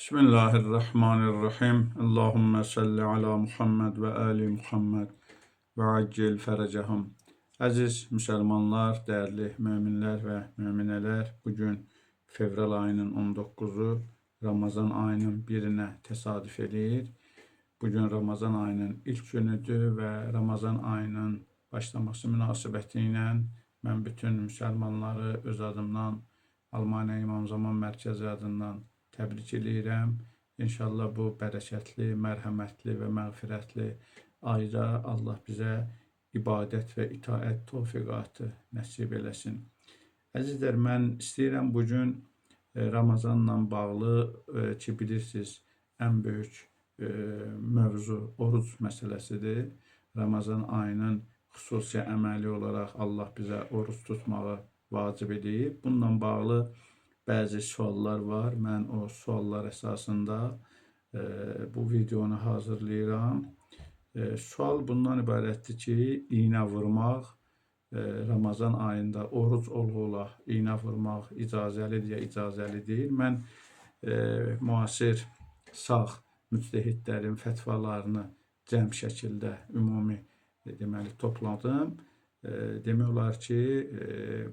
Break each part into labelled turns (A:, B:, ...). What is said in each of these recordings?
A: Bismillahirrahmanirrahim. Allahümme salli ala Muhammed ve ali Muhammed ve accil fərəcəhum. Əziz müsəlmanlar, dəyərli möminlər və möminələr, bugün fevral ayının 19-u Ramazan ayının birinə təsadüf edir. Bugün Ramazan ayının ilk günüdür və Ramazan ayının başlaması münasibəti ilə mən bütün müsəlmanları öz adımdan, Almaniya İmam Zaman Mərkəzi adından təbrik edirəm. İnşallah bu bərəkətli, mərhəmətli və məğfirətli ayda Allah bizə ibadət və itaət tövfiqatı nəsib eləsin. Əzizlər, mən istəyirəm bugün Ramazanla bağlı ki, bilirsiniz, ən böyük mövzu oruc məsələsidir. Ramazan ayının xüsusi əməli olaraq Allah bizə oruc tutmağı vacib edib. Bununla bağlı bəzi suallar var. Mən o suallar əsasında bu videonu hazırlayıram. Sual bundan ibarətdir ki, iynə vurmaq, Ramazan ayında oruc olğular iynə vurmaq icazəlidir ya icazəli deyil. Mən müasir sağ müctəhidlərin fətvalarını cəm şəkildə ümumi deməli topladım. Demək olar ki,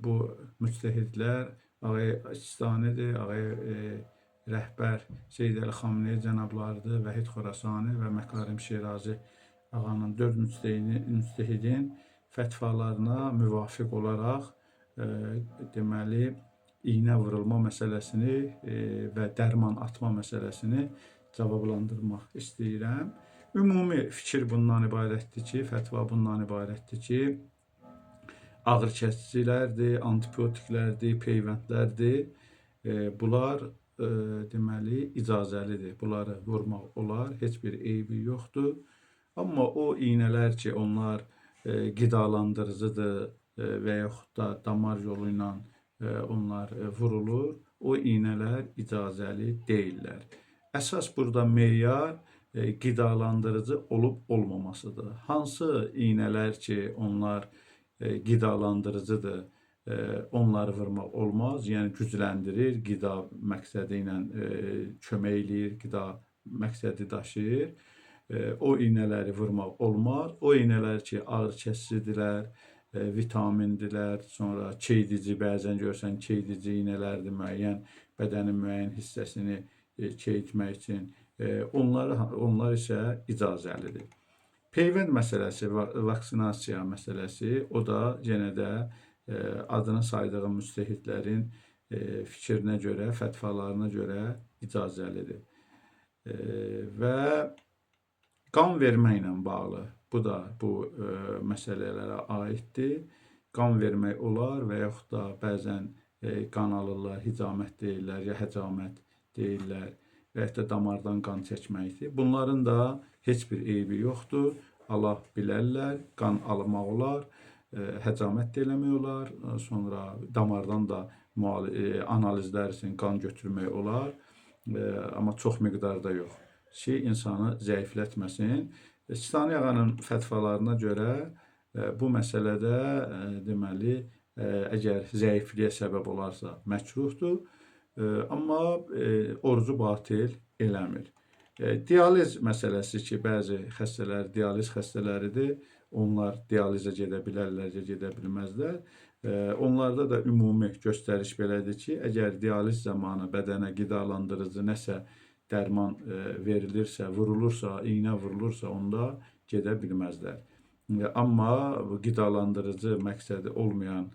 A: bu müctəhidlər Ağay Sistanidir, Ağay rəhbər Seyyid Əli Xamenei cənablarıdır, Vəhid Xorasani və Məkarim Şirazi ağanın 4 müctəhidin fətvalarına müvafiq olaraq deməli iynə vurulma məsələsini və dərman atma məsələsini cavablandırmaq istəyirəm. Ümumi fikir bundan ibarətdir ki, fətva bundan ibarətdir ki, ağrı kəsicilərdir, antibiotiklərdir, peyvəndlərdir. Bunlar deməli icazəlidir. Bunları vurmaq olar, heç bir eybi yoxdur. Amma o iynələr ki, onlar qidalandırıcıdır və yaxud da damar yolu ilə onlar vurulur, o iynələr icazəli deyillər. Əsas burada meyar qidalandırıcı olub olmamasıdır. Hansı iynələr ki, onlar qidalandırıcıdır, onları vurmaq olmaz. Yəni gücləndirir, qida məqsədi ilə kömək eləyir, qida məqsədi daşıyır. O iynələri vurmaq olmaz. O iynələr ki, ağrı kəsicidirlər, vitamindilər, sonra keydici, bəzən görsən keydici iynələrdir, müəyyən bədənin müəyyən hissəsini keydmək üçün. Onlar isə icazəlidir. Peyvənd məsələsi, vaksinasiya məsələsi, o da yenə də adını saydığım müctəhidlərin fikrinə görə, fətvalarına görə icazəlidir. Və qan vermə ilə bağlı, bu da bu məsələlərə aiddir. Qan vermək olar və yaxud da bəzən qan alırlar, hicamət deyirlər, ya həcamət deyirlər və ya da damardan qan çəkməkdir. Bunların da heç bir eybi yoxdur. Allah bilərlər, qan almaq olar, həcamət də eləmək olar, sonra damardan da analizlər üçün qan götürmək olar, amma çox miqdarda yox ki, insanı zəiflətməsin. Sistani ağanın fətvalarına görə bu məsələdə deməli, əgər zəifliyə səbəb olarsa məkruhdur, amma orucu batil eləmir. Dializ məsələsi ki, bəzi xəstələr dializ xəstələridir. Onlar dializə gedə bilərlər, gedə bilməzlər. Onlarda da ümumi göstəriş belədir ki, əgər dializ zamanı bədənə qidalandırıcı nəsə dərman verilirsə, vurulursa, iynə vurulursa, onda gedə bilməzlər. Amma qidalandırıcı məqsədi olmayan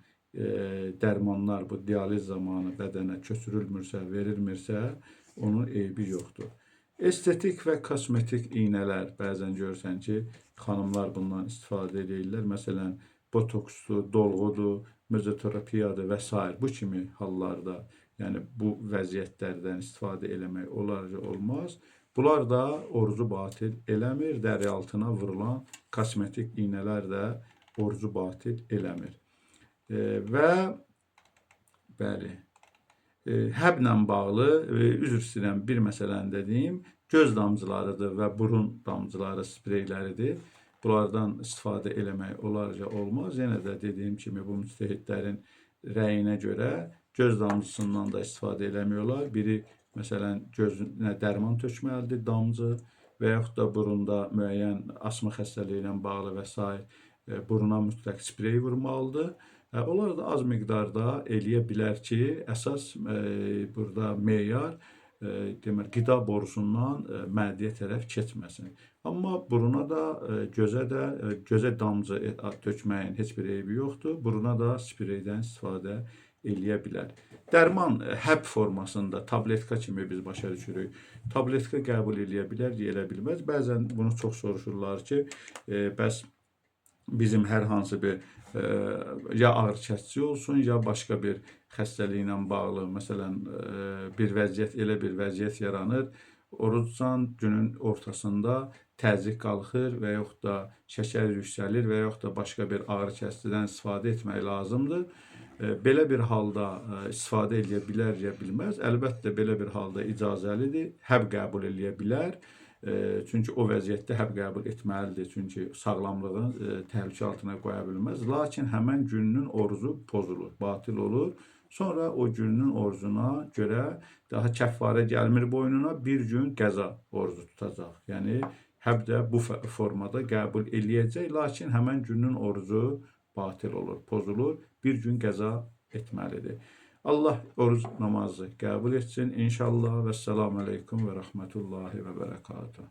A: dərmanlar bu dializ zamanı bədənə köçürülmürsə, verilmirsə, onun eybi yoxdur. Estetik və kosmetik iynələr bəzən görürsən ki, xanımlar bundan istifadə edirlər. Məsələn, botoksdur, dolğudur, mezoterapiyadır və s. Bu kimi hallarda, yəni bu vəziyyətlərdən istifadə eləmək olar ya olmaz. Bunlar da orucu batil eləmir. Dəri altına vurulan kosmetik iynələr də orucu batil eləmir. Və bəli, həblə bağlı, üzr istəyirəm, bir məsələni dediyim, göz damcılarıdır və burun damcıları spreyləridir. Bunlardan istifadə eləmək olar ya olmaz. Yenə də dediyim kimi, bu müctəhidlərin rəyinə görə göz damcısından da istifadə eləmiyorlar. Biri məsələn, gözünə dərman tökməlidir, damcı və yaxud da burunda müəyyən asma xəstəliyi ilə bağlı və s. Buruna mütləq sprey vurmalıdır. Onlar da az miqdarda eləyə bilər ki, əsas burada meyar deməli qida borusundan mədəyə tərəf keçməsin. Amma buruna da gözə damcı tökməyin heç bir eybi yoxdur. Buruna da spreydən istifadə eləyə bilər. Dərman həb formasında tabletka kimi biz başa düşürük. Tabletka qəbul eləyə bilər, eləyə bilməz. Bəzən bunu çox soruşurlar ki, bəs bizim hər hansı bir ya ağrı kəsici olsun, ya başqa bir xəstəliklə bağlı, məsələn, bir vəziyyət, elə bir vəziyyət yaranır. Orucsan günün ortasında təzyiq qalxır və yaxud da şəkər yüksəlir və yaxud da başqa bir ağrı kəsicidən istifadə etmək lazımdır. Belə bir halda istifadə edə bilər, ya bilməz. Əlbəttə, belə bir halda icazəlidir, həb qəbul eləyə bilər. Çünki o vəziyyətdə həb qəbul etməlidir. Çünki sağlamlığını təhlükə altına qoya bilməz. Lakin həmən gününün orucu pozulur, batil olur. Sonra o gününün orucuna görə daha kəffarə gəlmir boynuna, bir gün qəza orucu tutacaq. Yəni, həb də bu formada qəbul eləyəcək, lakin həmən günün orucu batil olur, pozulur, bir gün qəza etməlidir. Allah oruc namazı qəbul etsin inşallah. Vəssalamu aleykum və rəhmətullahi və bərəkatuhu.